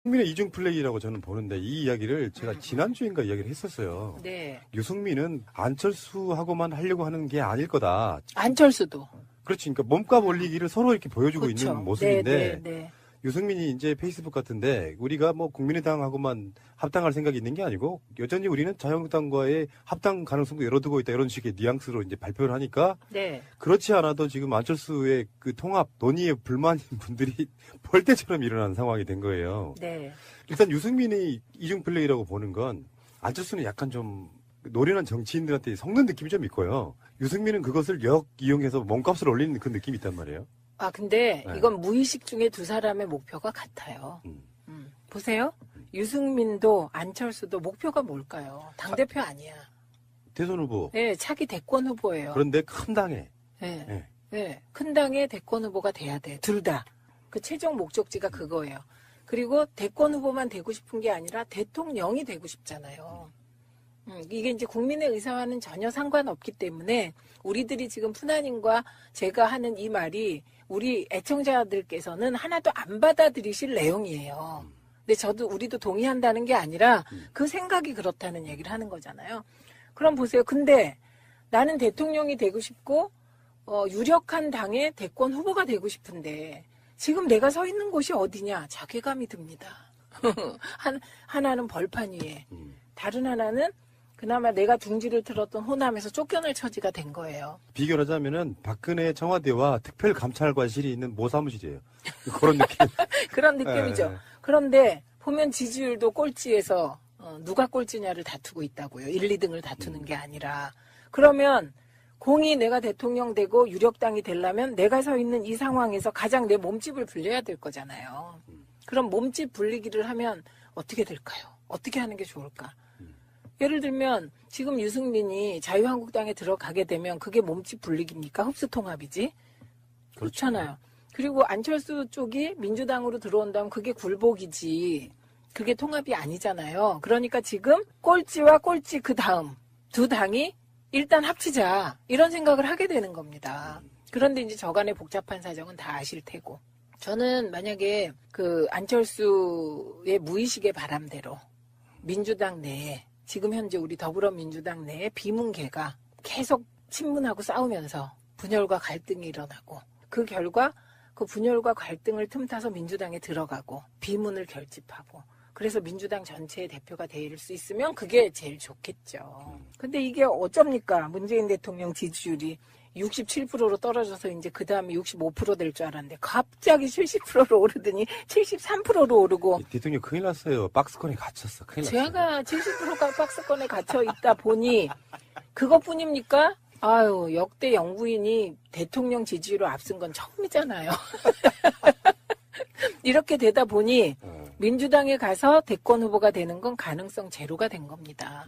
유승민의 이중 플레이라고 저는 보는데 이 이야기를 제가 지난주인가 이야기를 했었어요. 네. 유승민은 안철수하고만 하려고 하는 게 아닐 거다. 안철수도. 그렇지. 그러니까 몸값 올리기를 서로 이렇게 보여주고 그쵸. 있는 모습인데 네. 유승민이 이제 페이스북 같은데 우리가 뭐 국민의당하고만 합당할 생각이 있는 게 아니고 여전히 우리는 자유한국당과의 합당 가능성도 열어두고 있다 이런 식의 뉘앙스로 이제 발표를 하니까 네. 그렇지 않아도 지금 안철수의 그 통합 논의에 불만인 분들이 벌떼처럼 일어나는 상황이 된 거예요. 네. 일단 유승민의 이중 플레이라고 보는 건 안철수는 약간 좀 노련한 정치인들한테 섞는 느낌이 좀 있고요. 유승민은 그것을 이용해서 몸값을 올리는 그 느낌이 있단 말이에요. 아, 근데 네. 이건 무의식 중에 두 사람의 목표가 같아요. 보세요. 유승민도 안철수도 목표가 뭘까요? 당대표 아니야. 대선 후보. 네, 차기 대권 후보예요. 그런데 큰 당에. 네. 네. 네. 큰 당의 대권 후보가 돼야 돼. 둘 다. 그 최종 목적지가 그거예요. 그리고 대권 후보만 되고 싶은 게 아니라 대통령이 되고 싶잖아요. 이게 이제 국민의 의사와는 전혀 상관없기 때문에 우리들이 지금 푸나님과 제가 하는 이 말이 우리 애청자들께서는 하나도 안 받아들이실 내용이에요. 근데 우리도 동의한다는 게 아니라 그 생각이 그렇다는 얘기를 하는 거잖아요. 그럼 보세요. 근데 나는 대통령이 되고 싶고 유력한 당의 대권 후보가 되고 싶은데 지금 내가 서 있는 곳이 어디냐? 자괴감이 듭니다. 하나는 벌판 위에, 다른 하나는 그나마 내가 둥지를 틀었던 호남에서 쫓겨날 처지가 된 거예요. 비교를 하자면은 박근혜 청와대와 특별감찰관실이 있는 모사무실이에요. 그런 느낌. 그런 느낌이죠. 네. 그런데 보면 지지율도 꼴찌에서 누가 꼴찌냐를 다투고 있다고요. 1, 2등을 다투는 게 아니라. 그러면 공이 내가 대통령 되고 유력당이 되려면 내가 서 있는 이 상황에서 가장 내 몸집을 불려야 될 거잖아요. 그럼 몸집 불리기를 하면 어떻게 될까요? 어떻게 하는 게 좋을까? 예를 들면 지금 유승민이 자유한국당에 들어가게 되면 그게 몸집 불리기입니까? 흡수통합이지? 그렇잖아요. 그리고 안철수 쪽이 민주당으로 들어온다면 그게 굴복이지. 그게 통합이 아니잖아요. 그러니까 지금 꼴찌와 꼴찌 그 다음 두 당이 일단 합치자 이런 생각을 하게 되는 겁니다. 그런데 이제 저간의 복잡한 사정은 다 아실 테고. 저는 만약에 그 안철수의 무의식의 바람대로 민주당 내에 지금 현재 우리 더불어민주당 내에 비문계가 계속 친문하고 싸우면서 분열과 갈등이 일어나고 그 결과 그 분열과 갈등을 틈타서 민주당에 들어가고 비문을 결집하고 그래서 민주당 전체의 대표가 될 수 있으면 그게 제일 좋겠죠. 근데 이게 어쩝니까? 문재인 대통령 지지율이 67%로 떨어져서 이제 그 다음에 65% 될 줄 알았는데 갑자기 70%로 오르더니 73%로 오르고. 대통령 큰일 났어요. 박스권에 갇혔어. 큰일 났어요. 제가 70%가 박스권에 갇혀 있다 보니 그것뿐입니까? 아유, 역대 영부인이 대통령 지지율로 앞선 건 처음이잖아요. 이렇게 되다 보니 민주당에 가서 대권 후보가 되는 건 가능성 제로가 된 겁니다.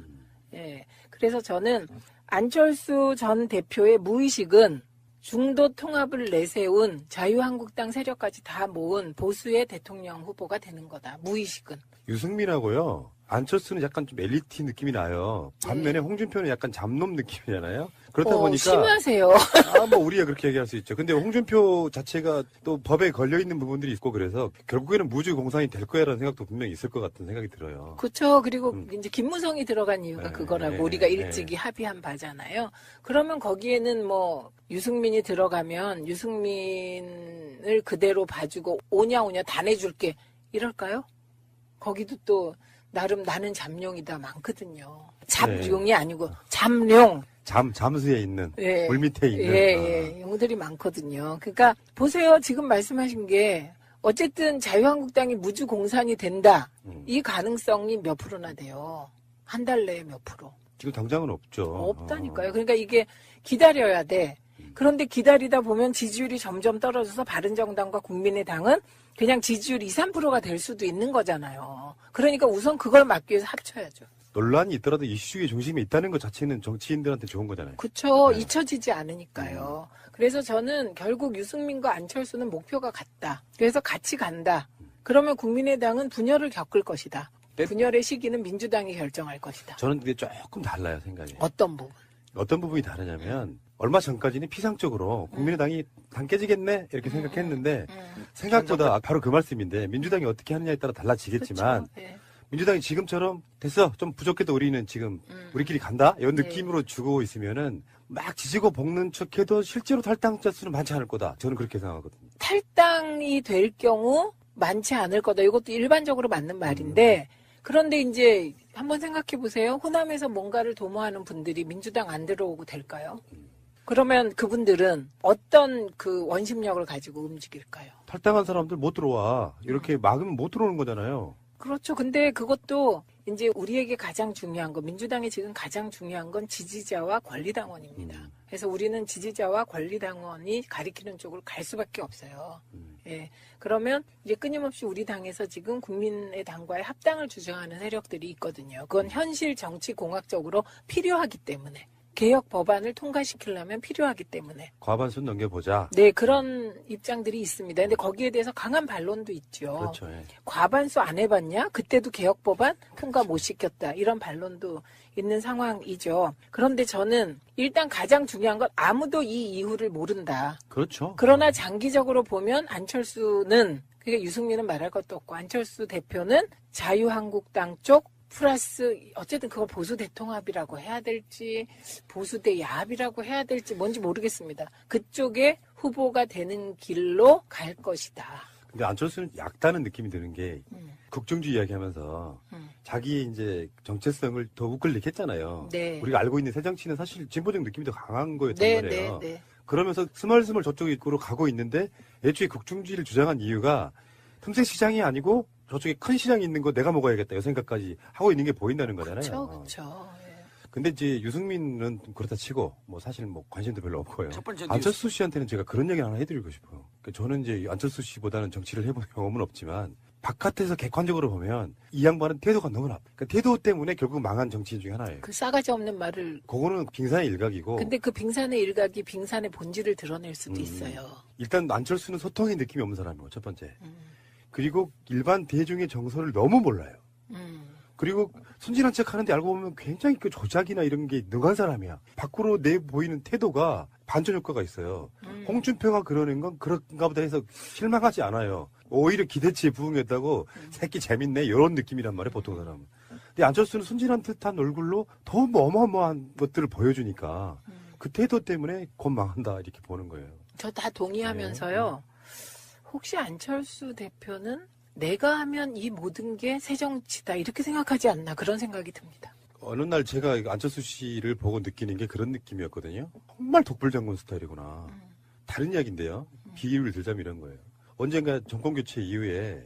예. 그래서 저는 안철수 전 대표의 무의식은 중도 통합을 내세운 자유한국당 세력까지 다 모은 보수의 대통령 후보가 되는 거다. 무의식은. 유승민하고요. 안철수는 약간 좀 엘리트 느낌이 나요. 반면에 홍준표는 약간 잡놈 느낌이잖아요. 그렇다 보니까 심하세요. 뭐 우리가 그렇게 얘기할 수 있죠. 근데 홍준표 자체가 또 법에 걸려 있는 부분들이 있고 그래서 결국에는 무주 공산이 될 거야라는 생각도 분명히 있을 것 같은 생각이 들어요. 그렇죠. 그리고 이제 김무성이 들어간 이유가 네, 그거라고 네, 우리가 네. 일찍이 합의한 바잖아요. 그러면 거기에는 뭐 유승민이 들어가면 유승민을 그대로 봐주고 오냐 다 내줄게 이럴까요? 거기도 또 나름 나는 잠룡이다 많거든요. 잡용이 아니고 잠룡. 잠수에 있는 예. 물 밑에 있는 예. 용들이 많거든요. 그러니까 보세요. 지금 말씀하신 게 어쨌든 자유한국당이 무주 공산이 된다. 이 가능성이 몇 프로나 돼요. 한 달 내에 몇 프로. 지금 당장은 없죠. 없다니까요. 그러니까 이게 기다려야 돼. 그런데 기다리다 보면 지지율이 점점 떨어져서 바른정당과 국민의당은 그냥 지지율 2, 3%가 될 수도 있는 거잖아요. 그러니까 우선 그걸 막기 위해서 합쳐야죠. 논란이 있더라도 이슈의 중심에 있다는 것 자체는 정치인들한테 좋은 거잖아요. 그렇죠. 잊혀지지 않으니까요. 그래서 저는 결국 유승민과 안철수는 목표가 같다. 그래서 같이 간다. 그러면 국민의당은 분열을 겪을 것이다. 분열의 시기는 민주당이 결정할 것이다. 저는 그게 조금 달라요, 생각이. 어떤 부분? 어떤 부분이 다르냐면 얼마 전까지는 피상적으로 국민의당이 당 깨지겠네 이렇게 생각했는데 생각보다 바로 그 말씀인데 민주당이 어떻게 하느냐에 따라 달라지겠지만 그렇죠. 네. 민주당이 지금처럼 됐어 좀 부족해도 우리는 지금 우리끼리 간다 이런 네. 느낌으로 주고 있으면은 막 지지고 볶는 척해도 실제로 탈당자 수는 많지 않을 거다. 저는 그렇게 생각하거든요. 탈당이 될 경우 많지 않을 거다. 이것도 일반적으로 맞는 말인데 그런데 이제 한번 생각해 보세요. 호남에서 뭔가를 도모하는 분들이 민주당 안 들어오고 될까요? 그러면 그분들은 어떤 그 원심력을 가지고 움직일까요? 탈당한 사람들 못 들어와. 이렇게 막으면 못 들어오는 거잖아요. 그렇죠. 근데 그것도 이제 우리에게 가장 중요한 거, 민주당이 지금 가장 중요한 건 지지자와 권리당원입니다. 그래서 우리는 지지자와 권리당원이 가리키는 쪽으로 갈 수밖에 없어요. 예. 그러면 이제 끊임없이 우리 당에서 지금 국민의 당과의 합당을 주장하는 세력들이 있거든요. 그건 현실 정치 공학적으로 필요하기 때문에. 개혁 법안을 통과시키려면 필요하기 때문에. 과반수 넘겨보자. 네, 그런 입장들이 있습니다. 근데 거기에 대해서 강한 반론도 있죠. 그렇죠. 예. 과반수 안 해봤냐? 그때도 개혁 법안 통과 못 시켰다. 이런 반론도 있는 상황이죠. 그런데 저는 일단 가장 중요한 건 아무도 이 이유를 모른다. 그렇죠. 그러나 장기적으로 보면 안철수는, 그게 유승민은 말할 것도 없고, 안철수 대표는 자유한국당 쪽 플러스 어쨌든 그걸 보수 대통합이라고 해야 될지 보수 대 야합이라고 해야 될지 뭔지 모르겠습니다. 그쪽에 후보가 되는 길로 갈 것이다. 근데 안철수는 약다는 느낌이 드는 게 국정주의 이야기하면서 자기 이제 정체성을 더 우클릭했잖아요. 네. 우리가 알고 있는 새정치는 사실 진보적 느낌이 더 강한 거였단 네, 말이에요. 네, 네. 그러면서 스멀스멀 저쪽으로 가고 있는데 애초에 국정주의를 주장한 이유가 틈새 시장이 아니고 저쪽에 큰 시장이 있는 거 내가 먹어야겠다 이 생각까지 하고 있는 게 보인다는 거잖아요. 그렇죠, 그렇죠. 근데 이제 유승민은 그렇다 치고 뭐 사실 뭐 관심도 별로 없고요. 첫 번째 안철수 씨한테는 제가 그런 얘기 하나 해드리고 싶어요. 그러니까 저는 이제 안철수 씨보다는 정치를 해본 경험은 없지만 바깥에서 객관적으로 보면 이 양반은 태도가 너무 나빠. 그러니까 태도 때문에 결국 망한 정치인 중에 하나예요. 그 싸가지 없는 말을. 그거는 빙산의 일각이고. 근데 그 빙산의 일각이 빙산의 본질을 드러낼 수도 있어요. 일단 안철수는 소통의 느낌이 없는 사람이고 첫 번째. 그리고 일반 대중의 정서를 너무 몰라요. 그리고 순진한 척 하는데 알고 보면 굉장히 그 조작이나 이런 게 능한 사람이야. 밖으로 내 보이는 태도가 반전 효과가 있어요. 홍준표가 그러는 건 그런가 보다 해서 실망하지 않아요. 오히려 기대치에 부응했다고 새끼 재밌네 이런 느낌이란 말이에요. 보통 사람은. 근데 안철수는 순진한 듯한 얼굴로 더 어마어마한 것들을 보여주니까 그 태도 때문에 곧 망한다 이렇게 보는 거예요. 저 다 동의하면서요. 혹시 안철수 대표는 내가 하면 이 모든 게 새정치다 이렇게 생각하지 않나 그런 생각이 듭니다. 어느 날 제가 안철수 씨를 보고 느끼는 게 그런 느낌이었거든요. 정말 독불장군 스타일이구나. 다른 이야기인데요. 비유를 들자면 이런 거예요. 언젠가 정권교체 이후에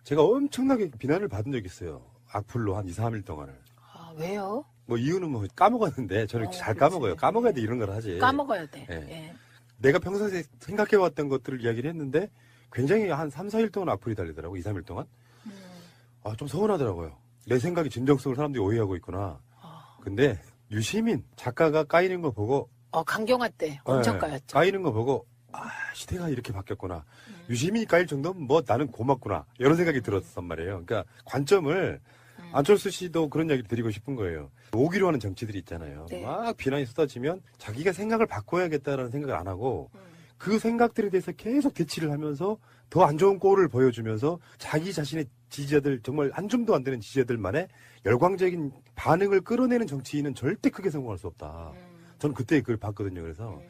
제가 엄청나게 비난을 받은 적이 있어요. 악플로 한 2, 3일 동안을. 아, 왜요? 뭐 이유는 뭐 까먹었는데 저는 잘 그렇지. 까먹어요. 까먹어야 돼 이런 걸 하지. 까먹어야 돼. 예. 예. 내가 평소에 생각해왔던 것들을 이야기를 했는데 굉장히 한 3, 4일 동안 악플이 달리더라고. 2, 3일 동안. 아, 좀 서운하더라고요. 내 생각이 진정성을 사람들이 오해하고 있구나. 근데 유시민 작가가 까이는 거 보고 강경화 때 엄청 네, 까였죠. 까이는 거 보고 시대가 이렇게 바뀌었구나. 유시민이 까일 정도면 뭐 나는 고맙구나. 이런 생각이 들었단 말이에요. 그러니까 관점을 안철수 씨도 그런 이야기를 드리고 싶은 거예요. 오기로 하는 정치들이 있잖아요. 네. 막 비난이 쏟아지면 자기가 생각을 바꿔야겠다라는 생각을 안 하고 그 생각들에 대해서 계속 대치를 하면서 더 안 좋은 꼴을 보여주면서 자기 자신의 지지자들 정말 한 줌도 안 되는 지지자들만의 열광적인 반응을 끌어내는 정치인은 절대 크게 성공할 수 없다. 저는 그때 그걸 봤거든요. 그래서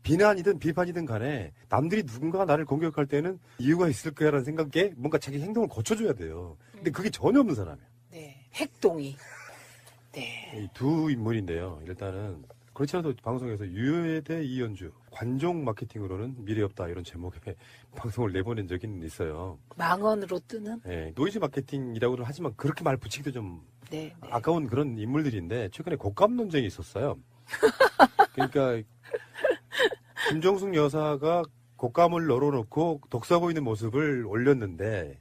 비난이든 비판이든 간에 남들이 누군가가 나를 공격할 때는 이유가 있을 거야라는 생각에 뭔가 자기 행동을 고쳐줘야 돼요. 근데 그게 전혀 없는 사람이에요. 네. 핵동의. 네. 이 두 인물인데요. 일단은 그렇지 않아도 방송에서 유효대 이현주 관종 마케팅으로는 미래 없다 이런 제목의 방송을 내보낸 적이 있어요. 망언으로 뜨는? 예, 노이즈 마케팅이라고는 하지만 그렇게 말 붙이기도 좀 네. 네. 아까운 그런 인물들인데 최근에 곶감 논쟁이 있었어요. 그러니까 김정숙 여사가 곶감을 널어놓고 독서하고 있는 모습을 올렸는데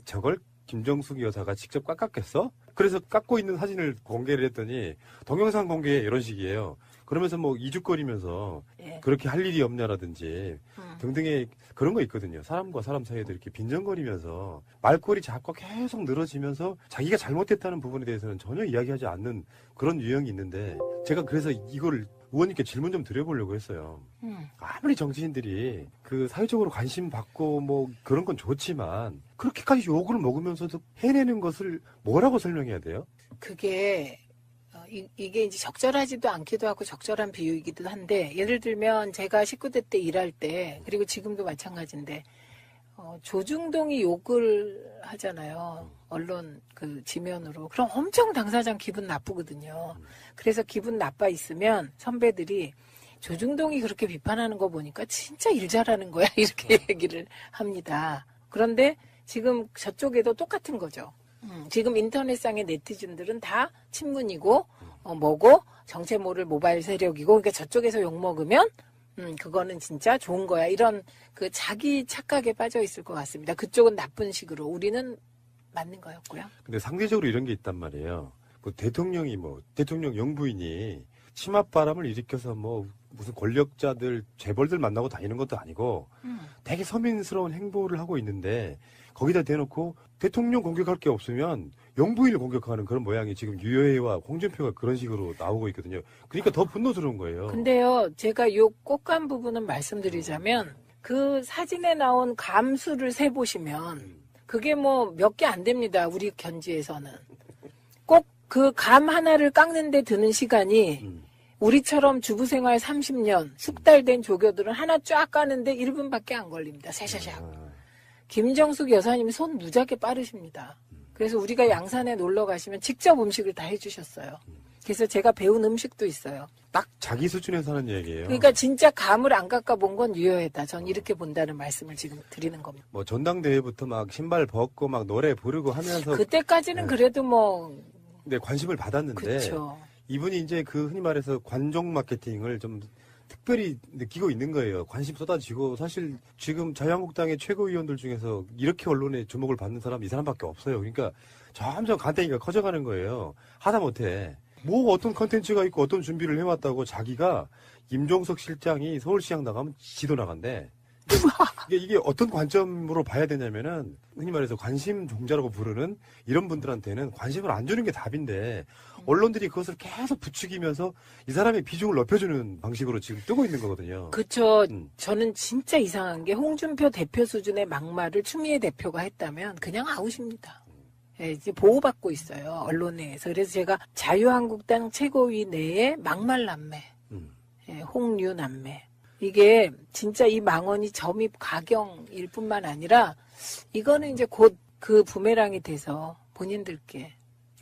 저걸 김정숙 여사가 직접 깎았겠어? 그래서 깎고 있는 사진을 공개를 했더니 동영상 공개 이런 식이에요. 그러면서 뭐 이죽거리면서 예. 네. 그렇게 할 일이 없냐라든지 등등의 그런 거 있거든요. 사람과 사람 사이에도 이렇게 빈정거리면서 말꼬리 자꾸 계속 늘어지면서 자기가 잘못됐다는 부분에 대해서는 전혀 이야기하지 않는 그런 유형이 있는데 제가 그래서 이걸 의원님께 질문 좀 드려보려고 했어요. 아무리 정치인들이 그 사회적으로 관심 받고 뭐 그런 건 좋지만 그렇게까지 욕을 먹으면서도 해내는 것을 뭐라고 설명해야 돼요? 그게 이게 이제 적절하지도 않기도 하고 적절한 비유이기도 한데 예를 들면 제가 19대 때 일할 때 그리고 지금도 마찬가지인데 조중동이 욕을 하잖아요. 언론 그 지면으로. 그럼 엄청 당사장 기분 나쁘거든요. 그래서 기분 나빠 있으면 선배들이 조중동이 그렇게 비판하는 거 보니까 진짜 일 잘하는 거야 이렇게 얘기를 합니다. 그런데 지금 저쪽에도 똑같은 거죠. 지금 인터넷상의 네티즌들은 다 친문이고 뭐고 정체 모를 모바일 세력이고 그러니까 저쪽에서 욕먹으면 그거는 진짜 좋은 거야. 이런 그 자기 착각에 빠져 있을 것 같습니다. 그쪽은 나쁜 식으로 우리는 맞는 거였고요. 근데 상대적으로 이런 게 있단 말이에요. 뭐 대통령이 대통령 영부인이 치맛바람을 일으켜서 뭐 무슨 권력자들 재벌들 만나고 다니는 것도 아니고 되게 서민스러운 행보를 하고 있는데 거기다 대놓고 대통령 공격할 게 없으면 영부인을 공격하는 그런 모양이 지금 유여해와 홍준표가 그런 식으로 나오고 있거든요. 그러니까 더 분노스러운 거예요. 근데요, 제가 요 꼭간 부분은 말씀드리자면 그 사진에 나온 감수를 세보시면 그게 뭐 몇 개 안 됩니다. 우리 견지에서는. 꼭 그 감 하나를 깎는데 드는 시간이 우리처럼 주부생활 30년 숙달된 조교들은 하나 쫙 까는데 1분밖에 안 걸립니다. 샤샤샥. 김정숙 여사님이 손 무지하게 빠르십니다. 그래서 우리가 양산에 놀러 가시면 직접 음식을 다 해주셨어요. 그래서 제가 배운 음식도 있어요. 딱 자기 수준에서 하는 얘기예요. 그러니까 진짜 감을 안 깎아본 건 유효했다. 전 이렇게 본다는 말씀을 지금 드리는 겁니다. 뭐 전당대회부터 막 신발 벗고 막 노래 부르고 하면서 그때까지는 그래도 뭐 네, 관심을 받았는데 그렇죠. 이분이 이제 그 흔히 말해서 관종 마케팅을 좀 특별히 느끼고 있는 거예요. 관심 쏟아지고 사실 지금 자유한국당의 최고위원들 중에서 이렇게 언론에 주목을 받는 사람이 이 사람밖에 없어요. 그러니까 점점 간땡이가 커져가는 거예요. 하다못해 뭐 어떤 컨텐츠가 있고 어떤 준비를 해왔다고 자기가 임종석 실장이 서울시장 나가면 지도 나간대. 이게 어떤 관점으로 봐야 되냐면은 흔히 말해서 관심 종자라고 부르는 이런 분들한테는 관심을 안 주는 게 답인데 언론들이 그것을 계속 부추기면서 이 사람의 비중을 높여주는 방식으로 지금 뜨고 있는 거거든요. 그렇죠. 저는 진짜 이상한 게 홍준표 대표 수준의 막말을 추미애 대표가 했다면 그냥 아웃입니다. 예, 이제 보호받고 있어요. 언론에서. 그래서 제가 자유한국당 최고위 내에 막말 남매, 예, 홍류 남매. 이게 진짜 이 망언이 점입 가경일 뿐만 아니라 이거는 이제 곧 그 부메랑이 돼서 본인들께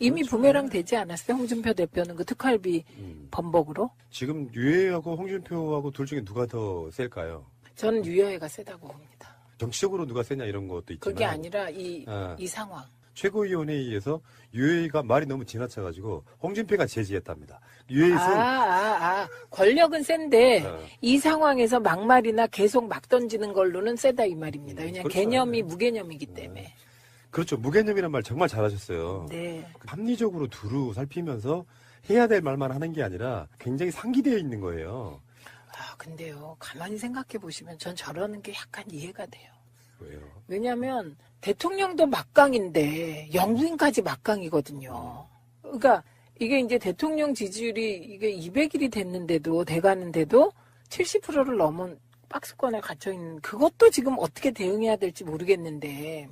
이미 그렇죠. 부메랑 되지 않았어요? 홍준표 대표는 그 특활비 범벅으로? 지금 유해하고 홍준표하고 둘 중에 누가 더 셀까요? 저는 유여해가 세다고 봅니다. 정치적으로 누가 세냐 이런 것도 있지만 그게 아니라 이 상황. 최고위원회의에서 유해가 말이 너무 지나쳐가지고 홍준표가 제지했답니다. 유해에서 권력은 센데 이 상황에서 막말이나 계속 막 던지는 걸로는 세다 이 말입니다. 왜냐하면 그렇죠. 개념이 무개념이기 때문에. 그렇죠. 무개념이란 말 정말 잘하셨어요. 네. 합리적으로 두루 살피면서 해야 될 말만 하는 게 아니라 굉장히 상기되어 있는 거예요. 근데요. 가만히 생각해 보시면 전 저러는 게 약간 이해가 돼요. 왜요? 왜냐하면 대통령도 막강인데 영부인까지 막강이거든요. 그러니까 이게 이제 대통령 지지율이 이게 200일이 됐는데도 돼가는데도 70%를 넘은 박스권에 갇혀 있는 그것도 지금 어떻게 대응해야 될지 모르겠는데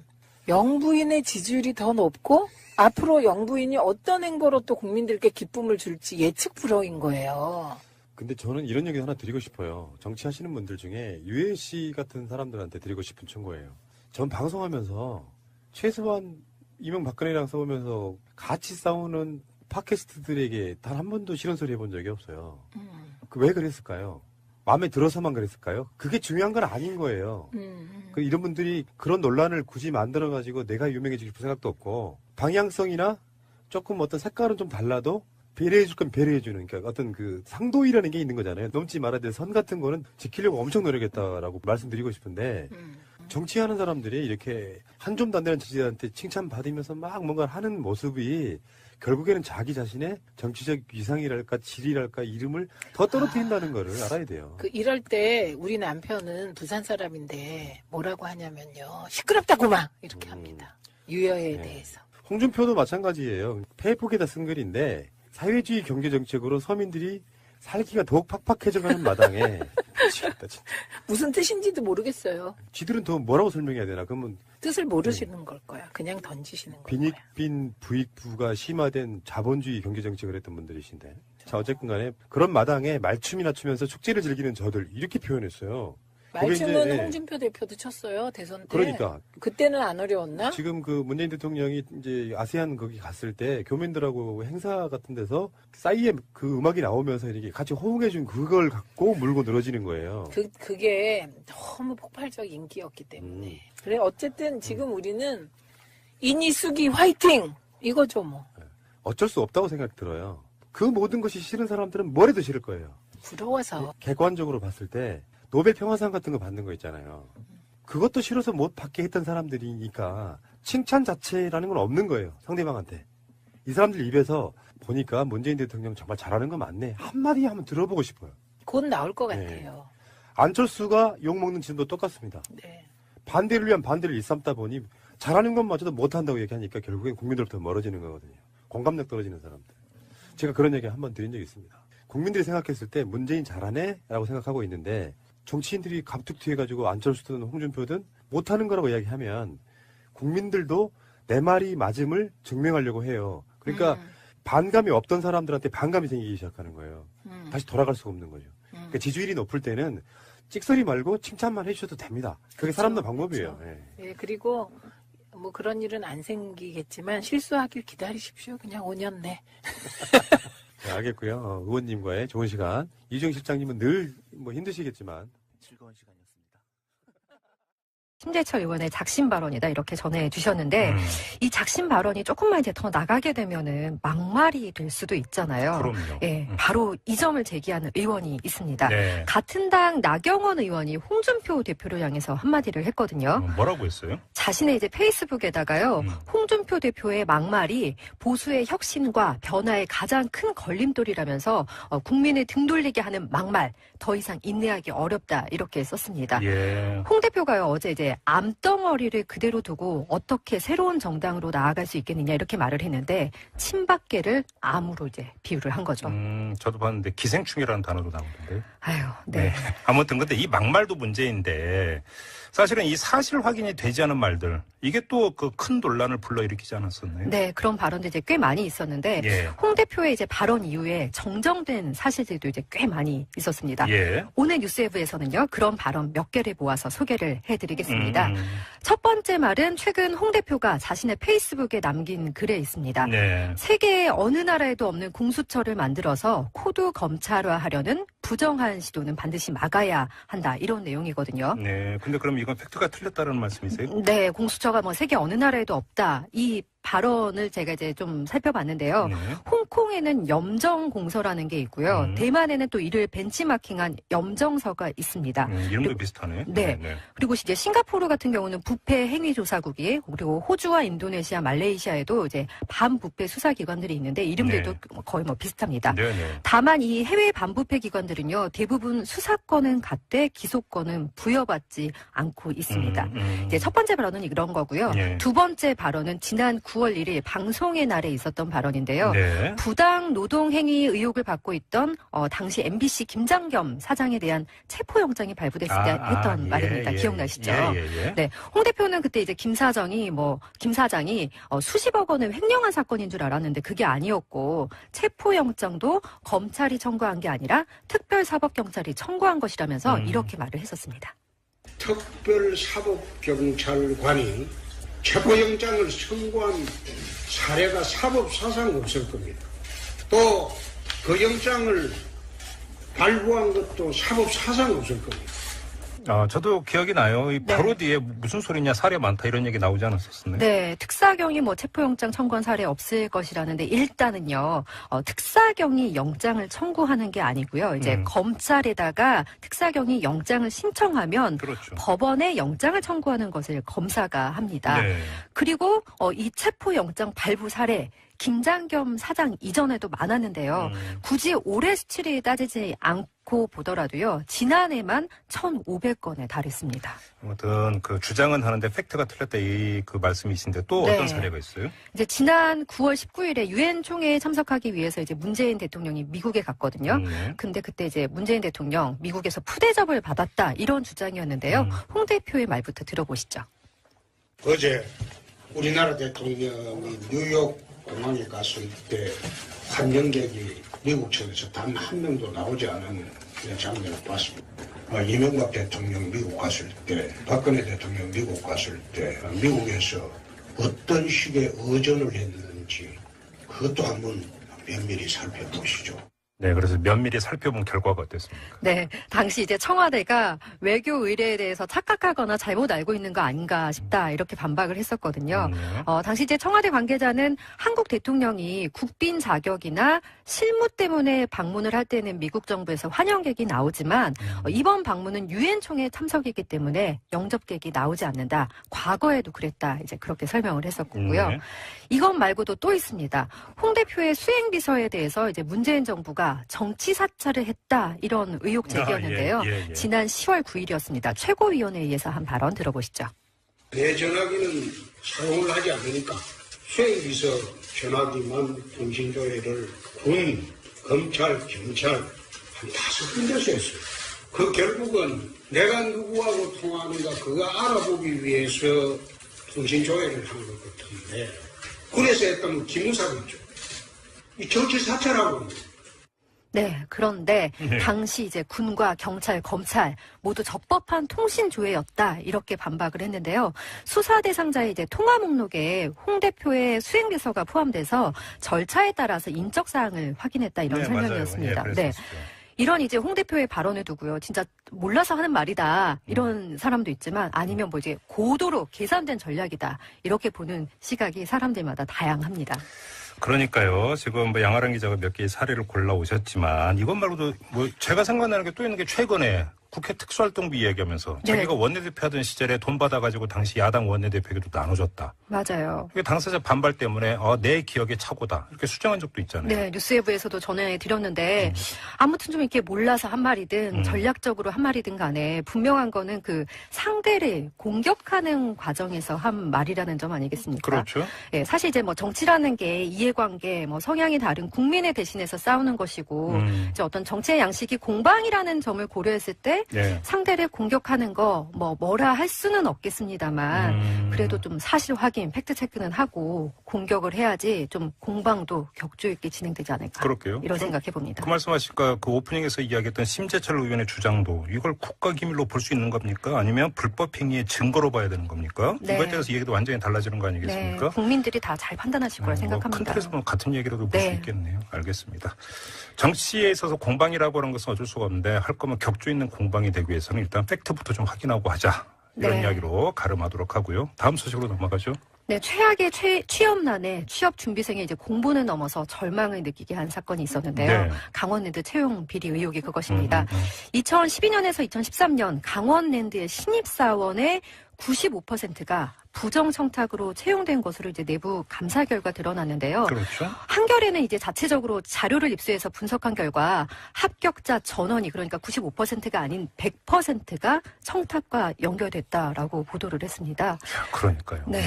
영부인의 지지율이 더 높고 앞으로 영부인이 어떤 행보로 또 국민들께 기쁨을 줄지 예측 불허인 거예요. 근데 저는 이런 얘기 하나 드리고 싶어요. 정치하시는 분들 중에 유해 씨 같은 사람들한테 드리고 싶은 충고예요. 전 방송하면서 최소한 이명박근혜랑 싸우면서 같이 싸우는 팟캐스트들에게 단 한 번도 싫은 소리 해본 적이 없어요. 왜 그랬을까요? 마음에 들어서만 그랬을까요? 그게 중요한 건 아닌 거예요. 이런 분들이 그런 논란을 굳이 만들어가지고 내가 유명해지고 싶은 생각도 없고 방향성이나 조금 어떤 색깔은 좀 달라도 배려해줄 건 배려해주는 그러니까 어떤 그 상도이라는 게 있는 거잖아요. 넘지 말아야 될 선 같은 거는 지키려고 엄청 노력했다라고 말씀드리고 싶은데 정치하는 사람들이 이렇게 한 줌도 안 되는 지지자한테 칭찬받으면서 막 뭔가 하는 모습이 결국에는 자기 자신의 정치적 위상이랄까 질이랄까 이름을 더 떨어뜨린다는 거를 알아야 돼요. 이럴 때 우리 남편은 부산 사람인데 뭐라고 하냐면요. 시끄럽다구만 이렇게 합니다. 유여에 네. 대해서. 홍준표도 마찬가지예요. 페이북에다 쓴 글인데 사회주의 경제정책으로 서민들이 살기가 더욱 팍팍해져가는 마당에 미치겠다 진짜. 무슨 뜻인지도 모르겠어요. 지들은 더 뭐라고 설명해야 되나? 그러면 뜻을 모르시는 걸 거야. 그냥 던지시는 걸 거야. 빈익빈 부익부가 심화된 자본주의 경제정책을 했던 분들이신데 자 어쨌든 간에 그런 마당에 말춤이나 추면서 축제를 즐기는 저들 이렇게 표현했어요. 그게 말춤은 이제, 홍준표 대표도 쳤어요. 대선 때. 그러니까 그때는 안 어려웠나? 지금 그 문재인 대통령이 이제 아세안 거기 갔을 때 교민들하고 행사 같은 데서 싸이의 그 음악이 나오면서 이렇게 같이 호응해준 그걸 갖고 물고 늘어지는 거예요. 그게 너무 폭발적 인기였기 때문에. 그래, 어쨌든 지금 우리는 이니수기 화이팅! 이거죠, 뭐. 어쩔 수 없다고 생각이 들어요. 그 모든 것이 싫은 사람들은 뭘 해도 싫을 거예요. 부러워서. 객관적으로 봤을 때 노벨 평화상 같은 거 받는 거 있잖아요. 그것도 싫어서 못 받게 했던 사람들이니까 칭찬 자체라는 건 없는 거예요. 상대방한테. 이 사람들 입에서 보니까 문재인 대통령 정말 잘하는 거 맞네. 한마디 하면 들어보고 싶어요. 곧 나올 것 네. 같아요. 안철수가 욕먹는 짓도 똑같습니다. 네. 반대를 위한 반대를 일삼다 보니 잘하는 것마저도 못한다고 얘기하니까 결국엔 국민들부터 멀어지는 거거든요. 공감력 떨어지는 사람들. 제가 그런 얘기 한번 드린 적이 있습니다. 국민들이 생각했을 때 문재인 잘하네? 라고 생각하고 있는데 정치인들이 갑툭튀해가지고 안철수든 홍준표든 못하는 거라고 이야기하면 국민들도 내 말이 맞음을 증명하려고 해요. 그러니까 반감이 없던 사람들한테 반감이 생기기 시작하는 거예요. 다시 돌아갈 수가 없는 거죠. 그러니까 지지율이 높을 때는 찍소리 말고 칭찬만 해주셔도 됩니다. 그게 그렇죠. 사람들 방법이에요. 그렇죠. 예. 예, 그리고 뭐 그런 일은 안 생기겠지만 실수하길 기다리십시오. 그냥 5년 내. 네, 알겠고요. 의원님과의 좋은 시간. 이주영 실장님은 늘 뭐 힘드시겠지만 즐거운 시간이었습니다. 심재철 의원의 작심 발언이다 이렇게 전해주셨는데 이 작심 발언이 조금만 이제 더 나가게 되면은 막말이 될 수도 있잖아요. 그럼요. 예, 바로 이 점을 제기하는 의원이 있습니다. 네. 같은 당 나경원 의원이 홍준표 대표를 향해서 한마디를 했거든요. 뭐라고 했어요? 자신의 이제 페이스북에다가요, 홍준표 대표의 막말이 보수의 혁신과 변화의 가장 큰 걸림돌이라면서 국민을 등돌리게 하는 막말 더 이상 인내하기 어렵다 이렇게 썼습니다. 예. 홍 대표가요 어제 이제 암덩어리를 그대로 두고 어떻게 새로운 정당으로 나아갈 수 있겠느냐 이렇게 말을 했는데 친박계를 암으로 이제 비유를 한 거죠. 저도 봤는데 기생충이라는 단어도 나오던데. 아유, 네. 아무튼 근데 이 막말도 문제인데 사실은 이 사실 확인이 되지 않은 말들 이게 또 그 큰 논란을 불러일으키지 않았었나요? 네, 그런 발언도 이제 꽤 많이 있었는데 예. 홍 대표의 이제 발언 이후에 정정된 사실들도 이제 꽤 많이 있었습니다. 예. 오늘 뉴스웨브에서는요 그런 발언 몇 개를 모아서 소개를 해드리겠습니다. 음. 첫 번째 말은 최근 홍 대표가 자신의 페이스북에 남긴 글에 있습니다. 네. 세계의 어느 나라에도 없는 공수처를 만들어서 코드 검찰화하려는 부정한 시도는 반드시 막아야 한다 이런 내용이거든요. 네. 근데 그럼 이건 팩트가 틀렸다는 말씀이세요? 네, 공수처가 뭐 세계 어느 나라에도 없다. 이 발언을 제가 이제 좀 살펴봤는데요. 네. 홍콩에는 염정공서라는 게 있고요. 대만에는 또 이를 벤치마킹한 염정서가 있습니다. 이름도 비슷하네. 네. 그리고 이제 싱가포르 같은 경우는 부패 행위조사국이 그리고 호주와 인도네시아, 말레이시아에도 이제 반부패 수사기관들이 있는데 이름들도 거의 뭐 비슷합니다. 네네. 다만 이 해외 반부패 기관들은요 대부분 수사권은 갖되 기소권은 부여받지 않고 있습니다. 이제 첫 번째 발언은 이런 거고요. 예. 두 번째 발언은 지난 9월 1일 방송의 날에 있었던 발언인데요. 네. 부당 노동행위 의혹을 받고 있던 당시 MBC 김장겸 사장에 대한 체포영장이 발부됐을 때 했던 말입니다. 기억나시죠? 예. 네, 홍 대표는 그때 이제 김 사장이 수십억 원을 횡령한 사건인 줄 알았는데 그게 아니었고 체포영장도 검찰이 청구한 게 아니라 특별사법경찰이 청구한 것이라면서 이렇게 말을 했었습니다. 특별사법경찰관이 체포영장을 청구한 사례가 사법사상 없을 겁니다. 또 그 영장을 발부한 것도 사법사상 없을 겁니다. 저도 기억이 나요. 이 바로 뒤에 무슨 소리냐, 사례 많다 이런 얘기 나오지 않았었나요? 네, 특사경이 뭐 체포영장 청구한 사례 없을 것이라는데 일단은요, 특사경이 영장을 청구하는 게 아니고요. 이제 검찰에다가 특사경이 영장을 신청하면 그렇죠. 법원에 영장을 청구하는 것을 검사가 합니다. 네. 그리고 이 체포영장 발부 사례 김장겸 사장 이전에도 많았는데요. 굳이 올해 수치를 따지지 않고 보더라도요. 지난해만 1,500건에 달했습니다. 아무튼 그 주장은 하는데 팩트가 틀렸다 그 말씀이신데 또 네. 어떤 사례가 있어요? 이제 지난 9월 19일에 유엔 총회에 참석하기 위해서 이제 문재인 대통령이 미국에 갔거든요. 근데 그때 이제 문재인 대통령 미국에서 푸대접을 받았다 이런 주장이었는데요. 홍 대표의 말부터 들어보시죠. 어제 우리나라 대통령이 뉴욕 공항에 갔을 때 환영객이 미국 측에서 단 한 명도 나오지 않은 그런 장면을 봤습니다. 이명박 대통령 미국 갔을 때, 박근혜 대통령 미국 갔을 때 미국에서 어떤 식의 의전을 했는지 그것도 한번 면밀히 살펴보시죠. 네, 그래서 면밀히 살펴본 결과가 어땠습니까? 네, 당시 이제 청와대가 외교 의뢰에 대해서 착각하거나 잘못 알고 있는 거 아닌가 싶다 이렇게 반박을 했었거든요. 당시 이제 청와대 관계자는 한국 대통령이 국빈 자격이나 실무 때문에 방문을 할 때는 미국 정부에서 환영객이 나오지만 이번 방문은 유엔 총회 참석이기 때문에 영접객이 나오지 않는다. 과거에도 그랬다. 이제 그렇게 설명을 했었고요. 네. 이것 말고도 또 있습니다. 홍 대표의 수행비서에 대해서 이제 문재인 정부가 정치 사찰을 했다 이런 의혹 제기였는데요. 예. 지난 10월 9일이었습니다. 최고위원회의에서 한 발언 들어보시죠. 내 전화기는 사용을 하지 않으니까 수행비서 전화기만 통신조회를 군, 검찰, 경찰 한 5군데서 했어요. 그 결국은 내가 누구하고 통화하는가 그거 알아보기 위해서 통신조회를 한 것 같은데 군에서 했다면 기무사겠죠. 이 정치 사찰하고 네, 그런데 당시 이제 군과 경찰, 검찰 모두 적법한 통신 조회였다 이렇게 반박을 했는데요. 수사 대상자의 이제 통화 목록에 홍 대표의 수행비서가 포함돼서 절차에 따라서 인적 사항을 확인했다 이런 설명이었습니다. 맞아요. 네. 이런 이제 홍 대표의 발언을 두고요. 진짜 몰라서 하는 말이다. 이런 사람도 있지만 아니면 뭐 이제 고도로 계산된 전략이다. 이렇게 보는 시각이 사람들마다 다양합니다. 그러니까요. 지금 뭐 양아랑 기자가 몇 개의 사례를 골라 오셨지만 이것 말고도 뭐 제가 생각나는 게 또 있는 게 최근에 국회 특수활동비 이야기하면서 네. 자기가 원내대표 하던 시절에 돈 받아가지고 당시 야당 원내대표에게도 나눠줬다. 맞아요. 이게 당사자 반발 때문에 내 기억의 착오다. 이렇게 수정한 적도 있잖아요. 네, 뉴스웨브에서도 전해드렸는데 아무튼 좀 이렇게 몰라서 한 말이든 전략적으로 한 말이든 간에 분명한 거는 그 상대를 공격하는 과정에서 한 말이라는 점 아니겠습니까? 그렇죠. 예, 사실 이제 뭐 정치라는 게 이해관계, 뭐 성향이 다른 국민의 대신해서 싸우는 것이고 이제 어떤 정치의 양식이 공방이라는 점을 고려했을 때 네. 상대를 공격하는 거 뭐라 할 수는 없겠습니다만 그래도 좀 사실 확인, 팩트 체크는 하고 공격을 해야지 좀 공방도 격조 있게 진행되지 않을까. 그럴게요. 이런 생각해 봅니다. 그 말씀하실까 그 오프닝에서 이야기했던 심재철 의원의 주장도 이걸 국가기밀로 볼 수 있는 겁니까? 아니면 불법 행위의 증거로 봐야 되는 겁니까? 네. 이거에 대해서 얘기도 완전히 달라지는 거 네, 아니겠습니까? 국민들이 다 잘 판단하실 거라 큰 생각합니다. 틀에서 보면 같은 얘기라도 볼 수 네. 있겠네요. 알겠습니다. 정치에 있어서 공방이라고 하는 것은 어쩔 수가 없는데 할 거면 격조 있는 공방이 되기 위해서는 일단 팩트부터 좀 확인하고 하자. 이런 네. 이야기로 가름하도록 하고요. 다음 소식으로 넘어가죠. 네, 최악의 취업난에 취업 준비생이 이제 공부는 넘어서 절망을 느끼게 한 사건이 있었는데요. 네. 강원랜드 채용 비리 의혹이 그것입니다. 2012년에서 2013년 강원랜드의 신입사원의 95%가 부정청탁으로 채용된 것으로 이제 내부 감사 결과 드러났는데요. 그렇죠. 한겨레는 이제 자체적으로 자료를 입수해서 분석한 결과 합격자 전원이 그러니까 95%가 아닌 100%가 청탁과 연결됐다라고 보도를 했습니다. 그러니까요. 네.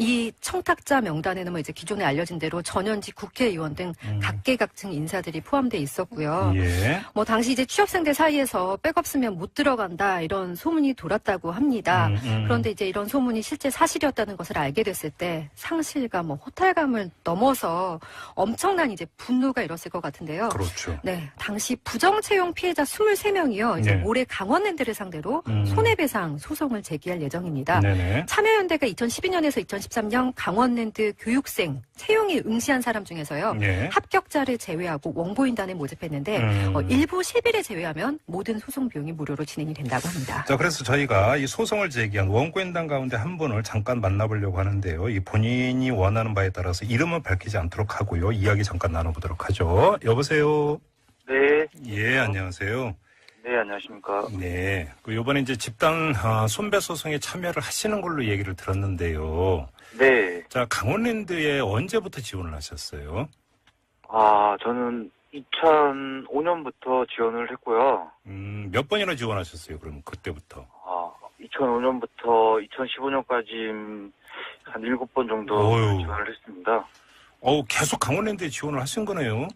이 청탁자 명단에는 뭐 이제 기존에 알려진 대로 전현직 국회의원 등 각계각층 인사들이 포함돼 있었고요. 예. 뭐 당시 이제 취업생들 사이에서 백 없으면 못 들어간다 이런 소문이 돌았다고 합니다. 그런데 이제 이런 소문이 실제 사실이었다는 것을 알게 됐을 때 상실감, 뭐 호탈감을 넘어서 엄청난 이제 분노가 일었을 것 같은데요. 그렇죠. 네, 당시 부정채용 피해자 23명이요. 이제 네. 올해 강원랜드를 상대로 손해배상 소송을 제기할 예정입니다. 네네. 참여연대가 2012년에서 2023년 강원랜드 교육생 채용이 응시한 사람 중에서요. 예. 합격자를 제외하고 원고인단을 모집했는데 일부 실비를 제외하면 모든 소송 비용이 무료로 진행이 된다고 합니다. 자, 그래서 저희가 이 소송을 제기한 원고인단 가운데 한 분을 잠깐 만나보려고 하는데요. 이 본인이 원하는 바에 따라서 이름은 밝히지 않도록 하고요. 이야기 잠깐 나눠보도록 하죠. 여보세요? 네. 예, 안녕하세요. 네, 안녕하십니까. 네. 요번에 이제 집단 손배 소송에 참여를 하시는 걸로 얘기를 들었는데요. 네. 자, 강원랜드에 언제부터 지원을 하셨어요? 저는 2005년부터 지원을 했고요. 몇 번이나 지원하셨어요, 그럼 그때부터? 2005년부터 2015년까지 한 7번 정도 어휴. 지원을 했습니다. 계속 강원랜드에 지원을 하신 거네요?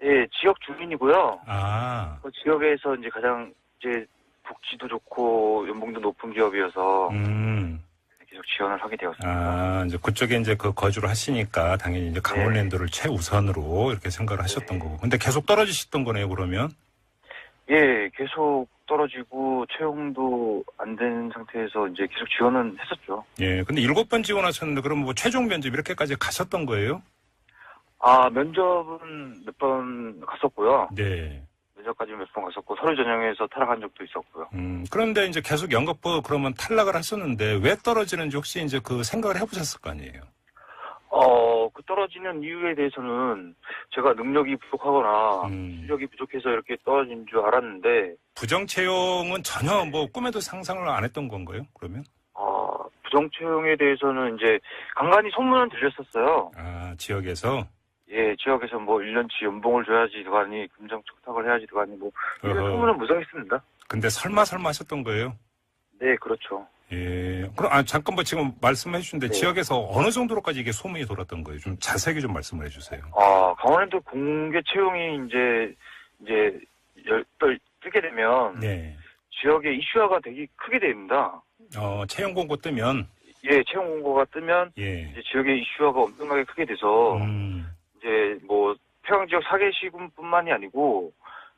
예, 지역 주민이고요. 아, 그 지역에서 이제 가장 이제 복지도 좋고 연봉도 높은 기업이어서 계속 지원을 하게 되었습니다. 이제 그쪽에 이제 그 거주를 하시니까 당연히 이제 강원랜드를 최우선으로 이렇게 생각을 하셨던 거고. 근데 계속 떨어지셨던 거네요, 그러면? 예, 계속 떨어지고 채용도 안 된 상태에서 이제 계속 지원은 했었죠. 예, 근데 7번 지원하셨는데 그럼 뭐 최종 면접 이렇게까지 가셨던 거예요? 면접은 몇 번 갔었고요. 네. 면접까지 몇 번 갔었고 서류 전형에서 탈락한 적도 있었고요. 그런데 이제 계속 연극부 그러면 탈락을 하셨는데 왜 떨어지는지 혹시 이제 그 생각을 해보셨을 거 아니에요? 그 떨어지는 이유에 대해서는 제가 능력이 부족하거나 실력이 부족해서 이렇게 떨어진 줄 알았는데 부정 채용은 전혀 뭐 꿈에도 상상을 안 했던 건가요? 그러면? 부정 채용에 대해서는 이제 간간히 소문은 들렸었어요. 지역에서? 예, 지역에서 뭐 1년치 연봉을 줘야지 들어가니 금정 촉탁을 해야지 들어가니 뭐 이런 어허. 소문은 무성했습니다. 근데 설마 하셨던 거예요? 네, 그렇죠. 예. 그럼 잠깐 뭐 지금 말씀해 주신데 네. 지역에서 어느 정도로까지 이게 소문이 돌았던 거예요? 좀 자세하게 좀 말씀을 해 주세요. 강원랜드 공개 채용이 이제 뜨게 되면 네. 지역의 이슈화가 되게 크게 됩니다. 채용 공고 뜨면 예, 채용 공고가 뜨면 예. 이제 지역의 이슈화가 엄청나게 크게 돼서 이제 뭐 평양 지역 4개 시군뿐만이 아니고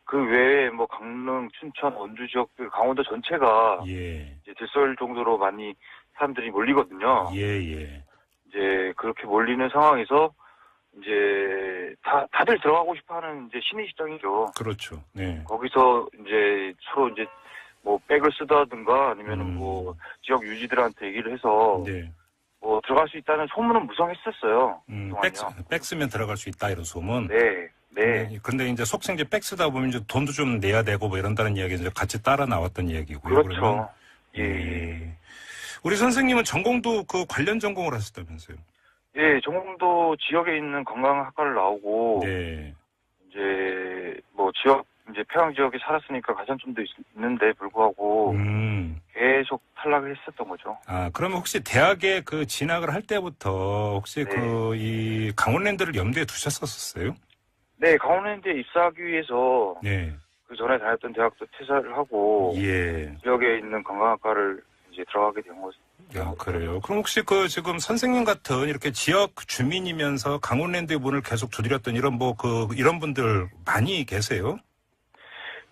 그 외에 뭐 강릉, 춘천, 원주 지역들, 강원도 전체가 예. 이제 들쏠 정도로 많이 사람들이 몰리거든요. 예. 이제 그렇게 몰리는 상황에서 이제 다들 들어가고 싶어하는 이제 신의 시장이죠. 그렇죠. 네. 거기서 이제 서로 이제 뭐 백을 쓰다든가 아니면은 뭐 지역 유지들한테 얘기를 해서 네. 뭐 들어갈 수 있다는 소문은 무성했었어요. 백 쓰면 들어갈 수 있다 이런 소문. 네. 근데 이제 속생 이제 백 쓰다 보면 이제 돈도 좀 내야 되고 뭐 이런다는 이야기 이제 같이 따라 나왔던 이야기고요. 그렇죠. 그러면. 예. 우리 선생님은 전공도 그 관련 전공을 하셨다면서요? 예, 전공도 지역에 있는 관광학과를 나오고 네. 이제 뭐 지역 이제 평양 지역에 살았으니까 가산점도 있는데 불구하고 계속 탈락을 했었던 거죠. 그러면 혹시 대학에 그 진학을 할 때부터 혹시 그 이 강원랜드를 염두에 두셨었어요? 네, 강원랜드에 입사하기 위해서 네. 그 전에 다녔던 대학도 퇴사를 하고 예. 지역에 있는 관광학과를 이제 들어가게 된 거죠. 그래요. 그럼 혹시 그 지금 선생님 같은 이렇게 지역 주민이면서 강원랜드의 문을 계속 두드렸던 이런 이런 분들 많이 계세요?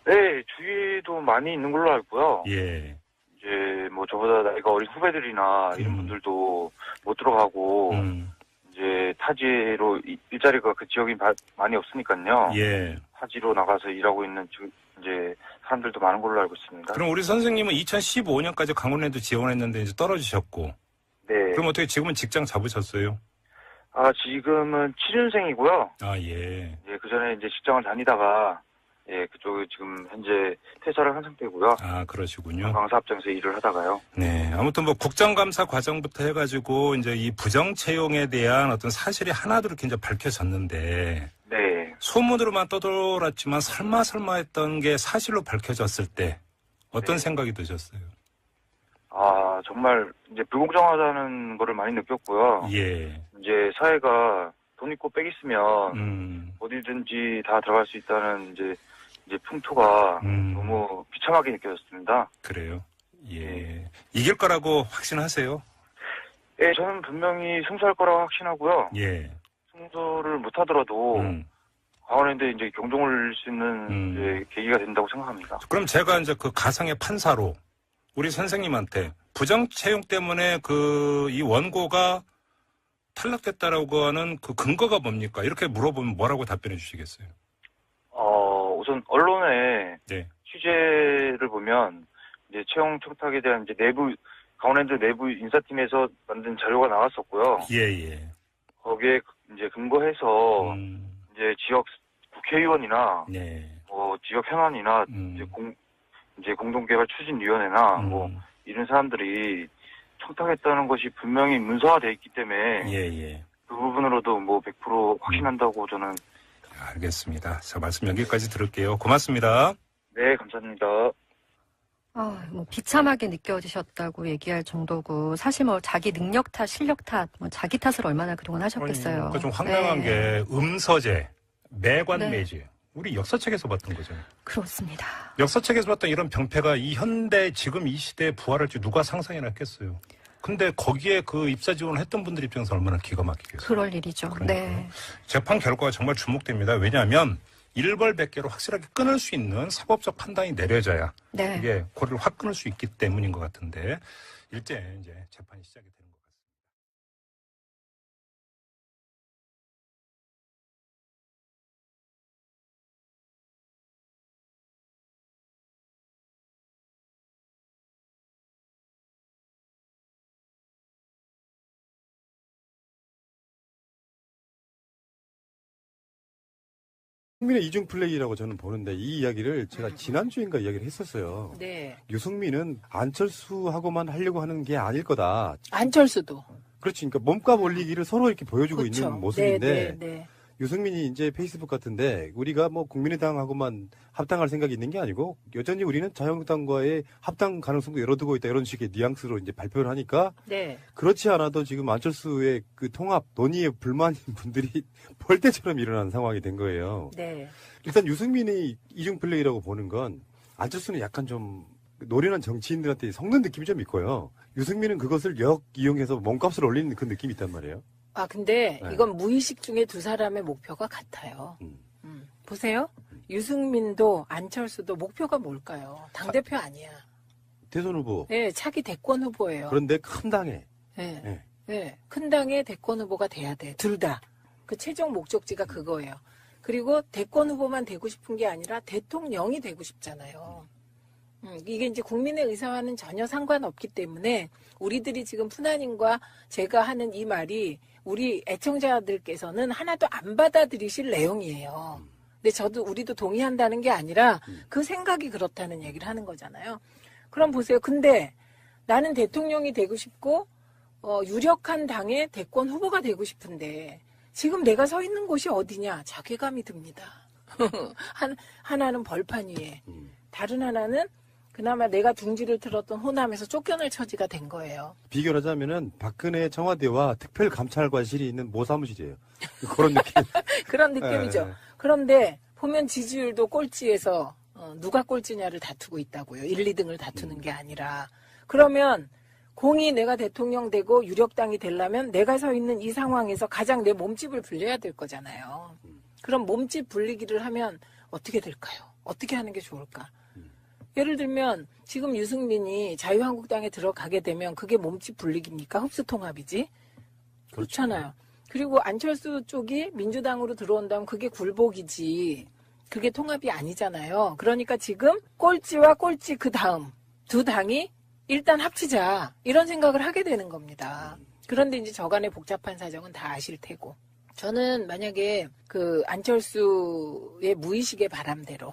네, 주위에도 많이 있는 걸로 알고요. 예. 이제 뭐 저보다 나이가 어린 후배들이나 이런 분들도 못 들어가고 이제 타지로 일자리가 그 지역이 많이 없으니까요. 예. 타지로 나가서 일하고 있는 이제 사람들도 많은 걸로 알고 있습니다. 그럼 우리 선생님은 2015년까지 강원랜드 지원했는데 이제 떨어지셨고. 네. 그럼 어떻게 지금은 직장 잡으셨어요? 지금은 7년생이고요. 예. 예, 그 전에 이제 직장을 다니다가 그쪽에 지금 현재 퇴사를 한 상태고요. 그러시군요. 관광사업장에서 일을 하다가요. 네. 아무튼 뭐 국정감사 과정부터 해가지고 이제 이 부정 채용에 대한 어떤 사실이 하나도 이렇게 이제 밝혀졌는데. 네. 소문으로만 떠돌았지만 설마 했던 게 사실로 밝혀졌을 때 어떤 생각이 드셨어요? 정말 이제 불공정하다는 거를 많이 느꼈고요. 예. 이제 사회가 돈 있고 빽 있으면 어디든지 다 들어갈 수 있다는 이제 풍토가 너무 비참하게 느껴졌습니다. 그래요? 예. 이길 거라고 확신하세요? 예, 저는 분명히 승소할 거라고 확신하고요. 예. 승소를 못 하더라도 강원랜드에 이제 경종을 울릴 수 있는 이제 계기가 된다고 생각합니다. 그럼 제가 이제 그 가상의 판사로 우리 선생님한테 부정 채용 때문에 이 원고가 탈락됐다라고 하는 그 근거가 뭡니까? 이렇게 물어보면 뭐라고 답변해 주시겠어요? 우선 언론의 네. 취재를 보면 이제 채용 청탁에 대한 이제 강원랜드 내부 인사팀에서 만든 자료가 나왔었고요. 예. 거기에 이제 근거해서 이제 지역 국회의원이나 네. 지역 현안이나 이제 공동개발 추진위원회나 이런 사람들이 청탁했다는 것이 분명히 문서화돼 있기 때문에 예. 그 부분으로도 100% 확신한다고 저는. 알겠습니다. 자, 말씀 여기까지 들을게요. 고맙습니다. 네, 감사합니다. 비참하게 느껴지셨다고 얘기할 정도고, 사실 자기 능력 탓, 실력 탓, 자기 탓을 얼마나 그동안 하셨겠어요. 그러니까 좀 황당한 게 음서제, 매관 네. 매제. 우리 역사책에서 봤던 거죠. 그렇습니다. 역사책에서 봤던 이런 병폐가 이 현대 지금 이 시대에 부활할지 누가 상상이나 했겠어요. 근데 거기에 그 입사 지원을 했던 분들 입장에서 얼마나 기가 막히겠어요. 그럴 일이죠. 그러니까요. 네. 재판 결과가 정말 주목됩니다. 왜냐하면 일벌백계로 확실하게 끊을 수 있는 사법적 판단이 내려져야 네. 이게 고리를 확 끊을 수 있기 때문인 것 같은데 이제 재판이 시작이 되는 것 같습니다. 유승민의 이중 플레이라고 저는 보는데 이 이야기를 제가 지난주인가 이야기를 했었어요. 네. 유승민은 안철수하고만 하려고 하는 게 아닐 거다. 안철수도. 그렇지. 그러니까 몸값 올리기를 서로 이렇게 보여주고 그렇죠. 있는 모습인데 네. 유승민이 이제 페이스북 같은데 우리가 국민의당하고만 합당할 생각이 있는 게 아니고 여전히 우리는 자유한국당과의 합당 가능성도 열어두고 있다 이런 식의 뉘앙스로 이제 발표를 하니까 네. 그렇지 않아도 지금 안철수의 그 통합 논의에 불만인 분들이 벌떼처럼 일어나는 상황이 된 거예요. 네. 일단 유승민의 이중 플레이라고 보는 건 안철수는 약간 좀 노련한 정치인들한테 섞는 느낌이 좀 있고요. 유승민은 그것을 이용해서 몸값을 올리는 그 느낌이 있단 말이에요. 근데 네. 이건 무의식 중에 두 사람의 목표가 같아요. 보세요. 유승민도 안철수도 목표가 뭘까요? 당대표 아니야. 대선 후보. 네, 차기 대권 후보예요. 그런데 큰 당에. 네. 네. 네, 큰 당의 대권 후보가 돼야 돼. 둘 다. 그 최종 목적지가 그거예요. 그리고 대권 후보만 되고 싶은 게 아니라 대통령이 되고 싶잖아요. 이게 이제 국민의 의사와는 전혀 상관없기 때문에 우리들이 지금 푸나님과 제가 하는 이 말이 우리 애청자들께서는 하나도 안 받아들이실 내용이에요. 근데 우리도 동의한다는 게 아니라 그 생각이 그렇다는 얘기를 하는 거잖아요. 그럼 보세요. 근데 나는 대통령이 되고 싶고 유력한 당의 대권 후보가 되고 싶은데 지금 내가 서 있는 곳이 어디냐? 자괴감이 듭니다. 하나는 벌판 위에, 다른 하나는 그나마 내가 둥지를 틀었던 호남에서 쫓겨날 처지가 된 거예요. 비교를 하자면은 박근혜 청와대와 특별감찰관실이 있는 모사무실이에요. 그런 느낌. 그런 느낌이죠. 네. 그런데 보면 지지율도 꼴찌에서 누가 꼴찌냐를 다투고 있다고요. 1, 2등을 다투는 게 아니라. 그러면 공이 내가 대통령 되고 유력당이 되려면 내가 서 있는 이 상황에서 가장 내 몸집을 불려야 될 거잖아요. 그럼 몸집 불리기를 하면 어떻게 될까요? 어떻게 하는 게 좋을까? 예를 들면 지금 유승민이 자유한국당에 들어가게 되면 그게 몸집 불리기입니까? 흡수통합이지? 그렇잖아요. 그리고 안철수 쪽이 민주당으로 들어온다면 그게 굴복이지. 그게 통합이 아니잖아요. 그러니까 지금 꼴찌와 꼴찌 그 다음 두 당이 일단 합치자 이런 생각을 하게 되는 겁니다. 그런데 이제 저간의 복잡한 사정은 다 아실 테고. 저는 만약에 그 안철수의 무의식의 바람대로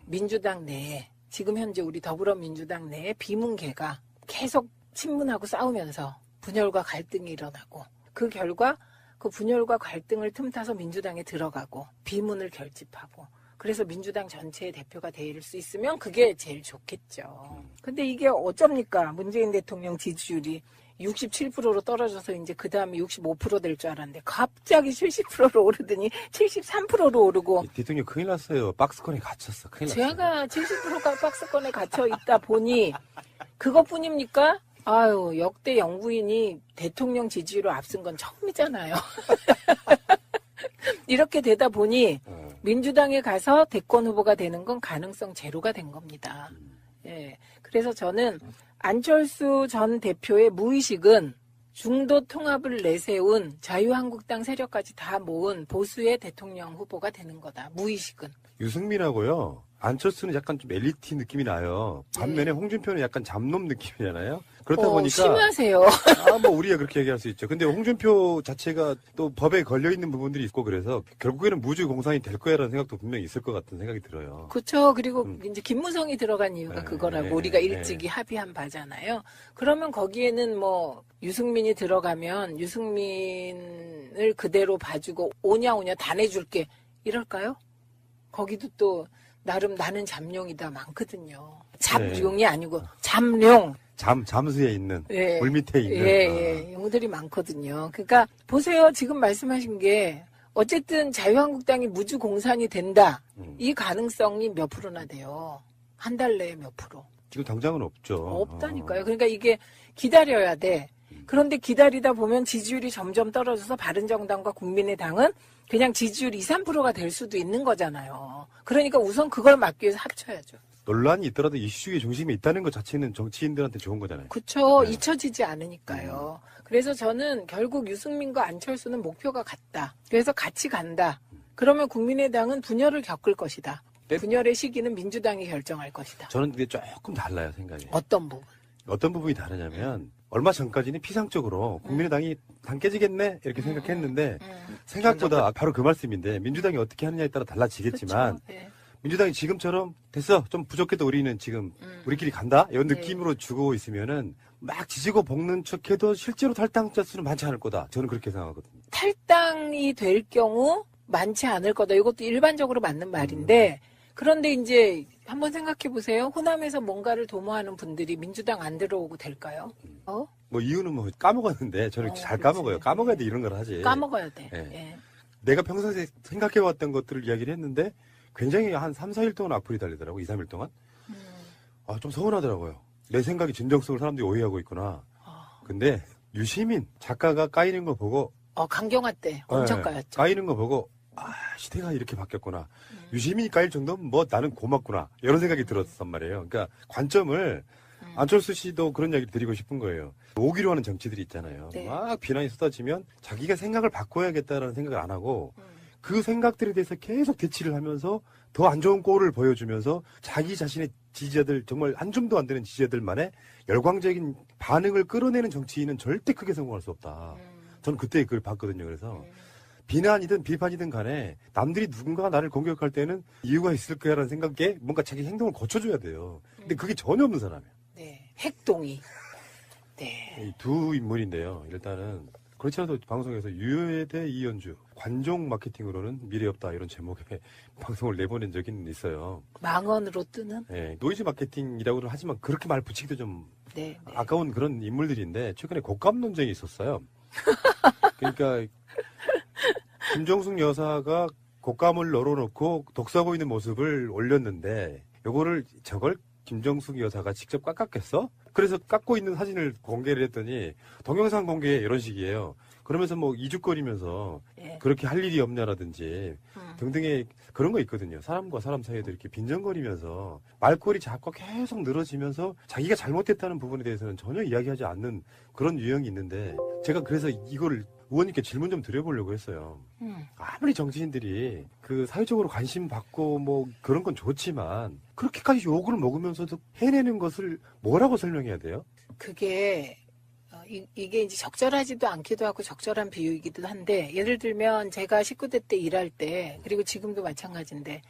민주당 내에 지금 현재 우리 더불어민주당 내에 비문계가 계속 친문하고 싸우면서 분열과 갈등이 일어나고 그 결과 그 분열과 갈등을 틈타서 민주당에 들어가고 비문을 결집하고 그래서 민주당 전체의 대표가 될 수 있으면 그게 제일 좋겠죠. 근데 이게 어쩝니까? 문재인 대통령 지지율이 67%로 떨어져서 이제 그 다음에 65% 될 줄 알았는데 갑자기 70%로 오르더니 73%로 오르고. 대통령 큰일 났어요. 박스권에 갇혔어. 큰일 났어요. 제가 70%가 박스권에 갇혀 있다 보니 그것뿐입니까? 아유, 역대 영부인이 대통령 지지율로 앞선 건 처음이잖아요. 이렇게 되다 보니 민주당에 가서 대권 후보가 되는 건 가능성 제로가 된 겁니다. 예. 그래서 저는 안철수 전 대표의 무의식은 중도 통합을 내세운 자유한국당 세력까지 다 모은 보수의 대통령 후보가 되는 거다. 무의식은. 유승민하고요. 안철수는 약간 좀 엘리트 느낌이 나요. 반면에 네. 홍준표는 약간 잡놈 느낌이잖아요. 그렇다 보니까 심하세요. 뭐 우리가 그렇게 얘기할 수 있죠. 근데 홍준표 자체가 또 법에 걸려 있는 부분들이 있고 그래서 결국에는 무주공산이 될 거야라는 생각도 분명히 있을 것 같은 생각이 들어요. 그렇죠. 그리고 이제 김무성이 들어간 이유가 네, 그거라고 네, 우리가 네. 일찍이 합의한 바잖아요. 그러면 거기에는 뭐 유승민이 들어가면 유승민을 그대로 봐주고 오냐 다 내줄게 이럴까요? 거기도 또 나름 나는 잠룡이다 많거든요. 잡룡이 아니고 잠룡. 잠수에 있는 예. 물 밑에 있는 예, 용들이 많거든요. 그러니까 보세요. 지금 말씀하신 게 어쨌든 자유한국당이 무주공산이 된다. 이 가능성이 몇 프로나 돼요. 한 달 내에 몇 프로. 지금 당장은 없죠. 없다니까요. 그러니까 이게 기다려야 돼. 그런데 기다리다 보면 지지율이 점점 떨어져서 바른정당과 국민의당은 그냥 지지율 2, 3%가 될 수도 있는 거잖아요. 그러니까 우선 그걸 막기 위해서 합쳐야죠. 논란이 있더라도 이슈의 중심에 있다는 것 자체는 정치인들한테 좋은 거잖아요. 그렇죠. 네. 잊혀지지 않으니까요. 그래서 저는 결국 유승민과 안철수는 목표가 같다. 그래서 같이 간다. 그러면 국민의당은 분열을 겪을 것이다. 네. 분열의 시기는 민주당이 결정할 것이다. 저는 그게 조금 달라요, 생각이. 어떤 부분? 어떤 부분이 다르냐면 얼마 전까지는 피상적으로 국민의당이 당 깨지겠네 이렇게 생각했는데 생각보다 바로 그 말씀인데 민주당이 어떻게 하느냐에 따라 달라지겠지만 그렇죠. 네. 민주당이 지금처럼 됐어 좀 부족해도 우리는 지금 우리끼리 간다 이런 네. 느낌으로 주고 있으면은 막 지지고 볶는 척해도 실제로 탈당자 수는 많지 않을 거다. 저는 그렇게 생각하거든요. 탈당이 될 경우 많지 않을 거다. 이것도 일반적으로 맞는 말인데 그런데 이제 한번 생각해 보세요. 호남에서 뭔가를 도모하는 분들이 민주당 안 들어오고 될까요? 뭐 이유는 뭐 까먹었는데 저는 잘 까먹어요. 그렇지. 까먹어야 돼 이런 걸 하지. 까먹어야 돼. 네. 예. 내가 평소에 생각해왔던 것들을 이야기를 했는데 굉장히 한 3, 4일 동안 악플이 달리더라고. 2, 3일 동안. 좀 서운하더라고요. 내 생각이 진정성을 사람들이 오해하고 있구나. 근데 유시민 작가가 까이는 거 보고 강경화 때 엄청 네, 까였죠. 까이는 거 보고 시대가 이렇게 바뀌었구나. 유시민이 까일 정도면 뭐 나는 고맙구나. 이런 생각이 들었단 말이에요. 그러니까 관점을 안철수 씨도 그런 이야기를 드리고 싶은 거예요. 오기로 하는 정치들이 있잖아요. 네. 막 비난이 쏟아지면 자기가 생각을 바꿔야겠다라는 생각을 안 하고 그 생각들에 대해서 계속 대치를 하면서 더 안 좋은 꼴을 보여주면서 자기 자신의 지지자들 정말 한 줌도 안 되는 지지자들만의 열광적인 반응을 끌어내는 정치인은 절대 크게 성공할 수 없다. 저는 그때 그걸 봤거든요. 그래서 비난이든 비판이든 간에 남들이 누군가가 나를 공격할 때는 이유가 있을 거야라는 생각에 뭔가 자기 행동을 거쳐줘야 돼요. 근데 그게 전혀 없는 사람이에요. 네. 핵동의. 네. 이 두 인물인데요. 일단은 그렇지 않아도 방송에서 유효대 이현주 관종 마케팅으로는 미래 없다 이런 제목의 방송을 내보낸 적이 있어요. 망언으로 뜨는? 예, 노이즈 마케팅이라고는 하지만 그렇게 말 붙이기도 좀 네. 네. 아까운 그런 인물들인데 최근에 곶감 논쟁이 있었어요. 그러니까 김정숙 여사가 곶감을 널어놓고 독서하고 있는 모습을 올렸는데 저걸 김정숙 여사가 직접 깎았겠어? 그래서 깎고 있는 사진을 공개를 했더니 동영상 공개 이런 식이에요. 그러면서 뭐 이죽거리면서 예. 그렇게 할 일이 없냐라든지 등등의 그런 거 있거든요. 사람과 사람 사이에도 이렇게 빈정거리면서 말꼬리 자꾸 계속 늘어지면서 자기가 잘못했다는 부분에 대해서는 전혀 이야기하지 않는 그런 유형이 있는데 제가 그래서 이걸 의원님께 질문 좀 드려보려고 했어요. 아무리 정치인들이 그 사회적으로 관심 받고 뭐 그런 건 좋지만 그렇게까지 욕을 먹으면서도 해내는 것을 뭐라고 설명해야 돼요? 그게 이게 이제 적절하지도 않기도 하고 적절한 비유이기도 한데 예를 들면 제가 19대 때 일할 때 그리고 지금도 마찬가지인데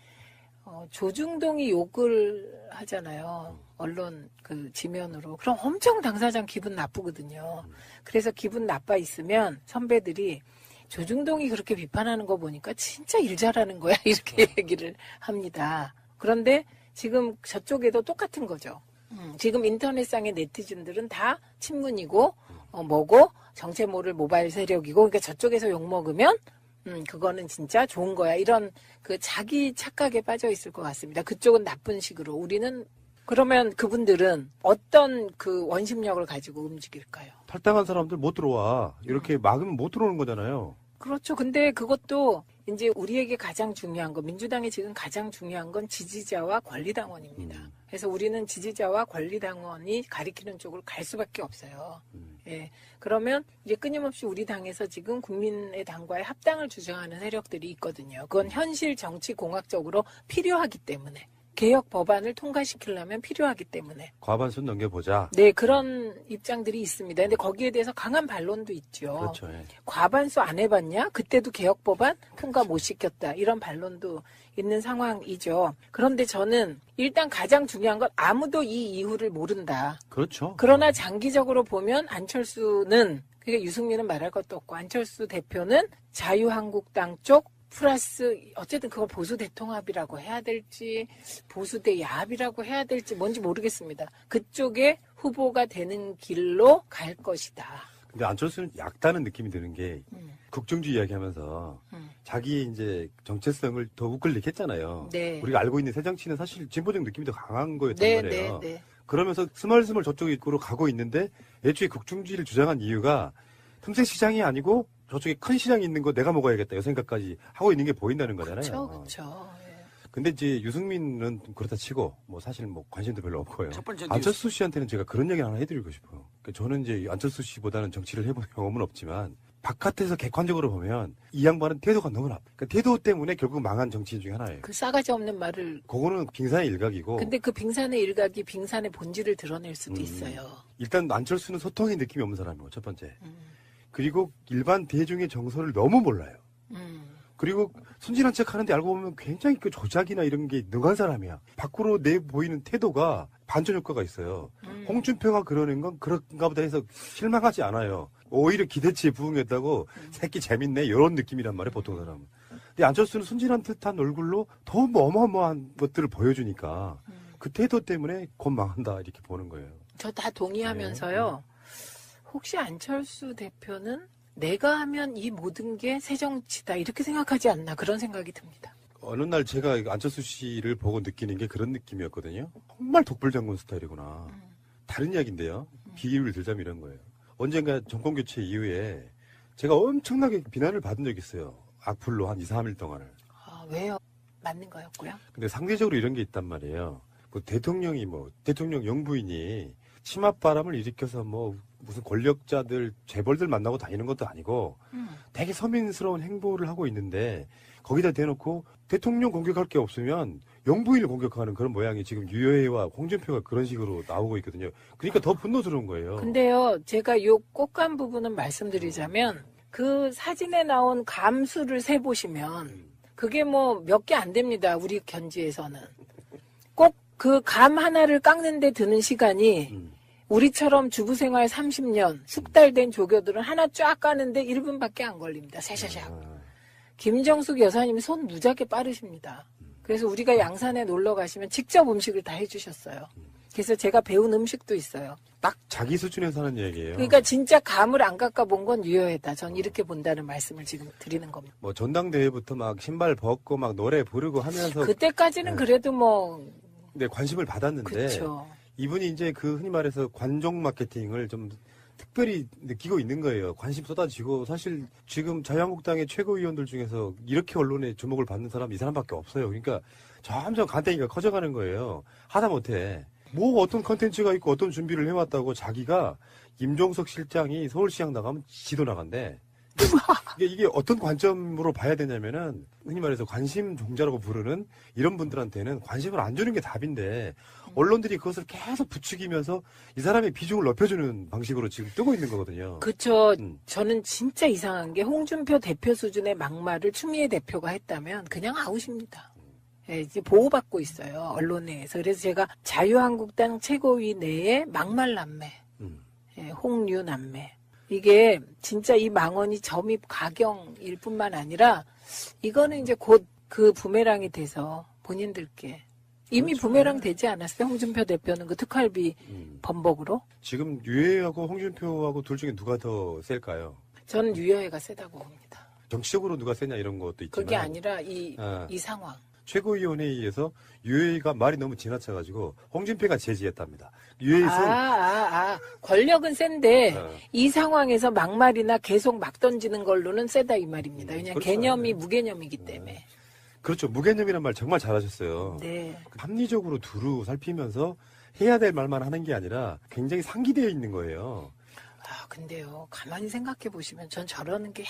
조중동이 욕을 하잖아요. 언론 그 지면으로. 그럼 엄청 당사장 기분 나쁘거든요. 그래서 기분 나빠 있으면 선배들이 조중동이 그렇게 비판하는 거 보니까 진짜 일 잘하는 거야 이렇게 얘기를 합니다. 그런데 지금 저쪽에도 똑같은 거죠. 지금 인터넷상의 네티즌들은 다 친문이고 뭐고 정체 모를 모바일 세력이고 그러니까 저쪽에서 욕먹으면 그거는 진짜 좋은 거야. 이런 그 자기 착각에 빠져 있을 것 같습니다. 그쪽은 나쁜 식으로. 우리는 그러면 그분들은 어떤 그 원심력을 가지고 움직일까요? 탈당한 사람들 못 들어와. 이렇게 막으면 못 들어오는 거잖아요. 그렇죠. 근데 그것도 이제 우리에게 가장 중요한 거, 민주당이 지금 가장 중요한 건 지지자와 권리당원입니다. 그래서 우리는 지지자와 권리당원이 가리키는 쪽으로 갈 수밖에 없어요. 예. 그러면 이제 끊임없이 우리 당에서 지금 국민의 당과의 합당을 주장하는 세력들이 있거든요. 그건 현실 정치 공학적으로 필요하기 때문에. 개혁 법안을 통과시키려면 필요하기 때문에. 과반수 넘겨보자. 네, 그런 입장들이 있습니다. 근데 거기에 대해서 강한 반론도 있죠. 그렇죠. 예. 과반수 안 해봤냐? 그때도 개혁 법안 통과 못 시켰다. 이런 반론도 있는 상황이죠. 그런데 저는 일단 가장 중요한 건 아무도 이 이유를 모른다. 그렇죠. 그러나 장기적으로 보면 안철수는, 그러니까 유승민은 말할 것도 없고 안철수 대표는 자유한국당 쪽 플러스 어쨌든 그걸 보수 대통합이라고 해야 될지 보수 대 야합이라고 해야 될지 뭔지 모르겠습니다. 그쪽에 후보가 되는 길로 갈 것이다. 근데 안철수는 약다는 느낌이 드는 게 국정주의 이야기하면서 자기 이제 정체성을 더 우클릭했잖아요. 네. 우리가 알고 있는 새정치는 사실 진보적 느낌이 더 강한 거였단 네, 말이에요. 네, 네. 그러면서 스멀스멀 저쪽으로 가고 있는데 애초에 국중주의를 주장한 이유가 틈새 시장이 아니고 저쪽에 큰 시장이 있는 거 내가 먹어야겠다 이 생각까지 하고 있는 게 보인다는 거잖아요. 그렇죠, 그렇죠. 근데 이제 유승민은 그렇다 치고 뭐 사실 뭐 관심도 별로 없고요. 첫 번째 안철수 씨한테는 제가 그런 얘기 하나 해드리고 싶어요. 그러니까 저는 이제 안철수 씨보다는 정치를 해본 경험은 없지만 바깥에서 객관적으로 보면 이 양반은 태도가 너무 나빠. 그러니까 태도 때문에 결국 망한 정치인 중에 하나예요. 그 싸가지 없는 말을. 그거는 빙산의 일각이고. 근데 그 빙산의 일각이 빙산의 본질을 드러낼 수도 있어요. 일단 안철수는 소통의 느낌이 없는 사람이고 첫 번째. 그리고 일반 대중의 정서를 너무 몰라요. 그리고 순진한 척 하는데 알고 보면 굉장히 그 조작이나 이런 게 능한 사람이야. 밖으로 내 보이는 태도가 반전 효과가 있어요. 홍준표가 그러는 건 그런가 보다 해서 실망하지 않아요. 오히려 기대치에 부응했다고 새끼 재밌네 이런 느낌이란 말이에요, 보통 사람은. 근데 안철수는 순진한 듯한 얼굴로 더 어마어마한 것들을 보여주니까 그 태도 때문에 곧 망한다 이렇게 보는 거예요. 저 다 동의하면서요. 혹시 안철수 대표는 내가 하면 이 모든 게 새정치다 이렇게 생각하지 않나 그런 생각이 듭니다. 어느 날 제가 안철수 씨를 보고 느끼는 게 그런 느낌이었거든요. 정말 독불장군 스타일이구나. 다른 이야기인데요. 비유를 들자면 이런 거예요. 언젠가 정권교체 이후에 제가 엄청나게 비난을 받은 적이 있어요. 악플로 한 2, 3일 동안을. 아, 왜요? 맞는 거였고요. 근데 상대적으로 이런 게 있단 말이에요. 대통령 영부인이 치맛바람을 일으켜서 무슨 권력자들, 재벌들 만나고 다니는 것도 아니고 되게 서민스러운 행보를 하고 있는데 거기다 대놓고 대통령 공격할 게 없으면 영부인을 공격하는 그런 모양이 지금 유여해와 홍준표가 그런 식으로 나오고 있거든요. 그러니까 더 분노스러운 거예요. 근데요, 제가 요 꼭간 부분은 말씀드리자면 그 사진에 나온 감수를 세보시면 그게 몇 개 안 됩니다. 우리 견지에서는. 꼭 그 감 하나를 깎는 데 드는 시간이 우리처럼 주부생활 30년, 숙달된 조교들은 하나 쫙 까는데 1분밖에 안 걸립니다. 샤샤샥. 김정숙 여사님이 손 무지하게 빠르십니다. 그래서 우리가 양산에 놀러 가시면 직접 음식을 다 해주셨어요. 그래서 제가 배운 음식도 있어요. 딱 자기 수준에서 하는 얘기예요. 그러니까 진짜 감을 안 깎아본 건 유효하다. 전 이렇게 본다는 말씀을 지금 드리는 겁니다. 전당대회부터 막 신발 벗고 막 노래 부르고 하면서 그때까지는 그래도 네, 관심을 받았는데 그렇죠. 이분이 이제 그 흔히 말해서 관종 마케팅을 좀 특별히 느끼고 있는 거예요. 관심 쏟아지고 사실 지금 자유한국당의 최고위원들 중에서 이렇게 언론에 주목을 받는 사람 이 사람밖에 없어요. 그러니까 점점 간땡이가 커져가는 거예요. 하다못해 어떤 컨텐츠가 있고 어떤 준비를 해왔다고 자기가 임종석 실장이 서울시장 나가면 지도 나간대. 이게 어떤 관점으로 봐야 되냐면은 흔히 말해서 관심 종자라고 부르는 이런 분들한테는 관심을 안 주는 게 답인데 언론들이 그것을 계속 부추기면서 이 사람의 비중을 높여주는 방식으로 지금 뜨고 있는 거거든요. 그렇죠. 저는 진짜 이상한 게 홍준표 대표 수준의 막말을 추미애 대표가 했다면 그냥 아웃입니다. 예, 이제 보호받고 있어요. 언론에서. 그래서 제가 자유한국당 최고위 내에 막말 남매, 홍류 남매. 이게 진짜 이 망언이 점입 가경일 뿐만 아니라 이거는 이제 곧 그 부메랑이 돼서 본인들께 이미 그렇죠. 부메랑 되지 않았어요? 홍준표 대표는 그 특활비 범벅으로? 지금 유해하고 홍준표하고 둘 중에 누가 더 셀까요? 저는 유여해가 세다고 봅니다. 정치적으로 누가 세냐 이런 것도 있지만 그게 아니라 이 상황. 최고위원회의에서 유해가 말이 너무 지나쳐가지고 홍준표가 제지했답니다. 유해에서 권력은 센데 어. 이 상황에서 막말이나 계속 막 던지는 걸로는 세다 이 말입니다. 왜냐하면 그렇죠. 개념이 무개념이기 때문에. 그렇죠. 무개념이란 말 정말 잘하셨어요. 네. 합리적으로 두루 살피면서 해야 될 말만 하는 게 아니라 굉장히 상기되어 있는 거예요. 근데요, 가만히 생각해 보시면 전 저러는 게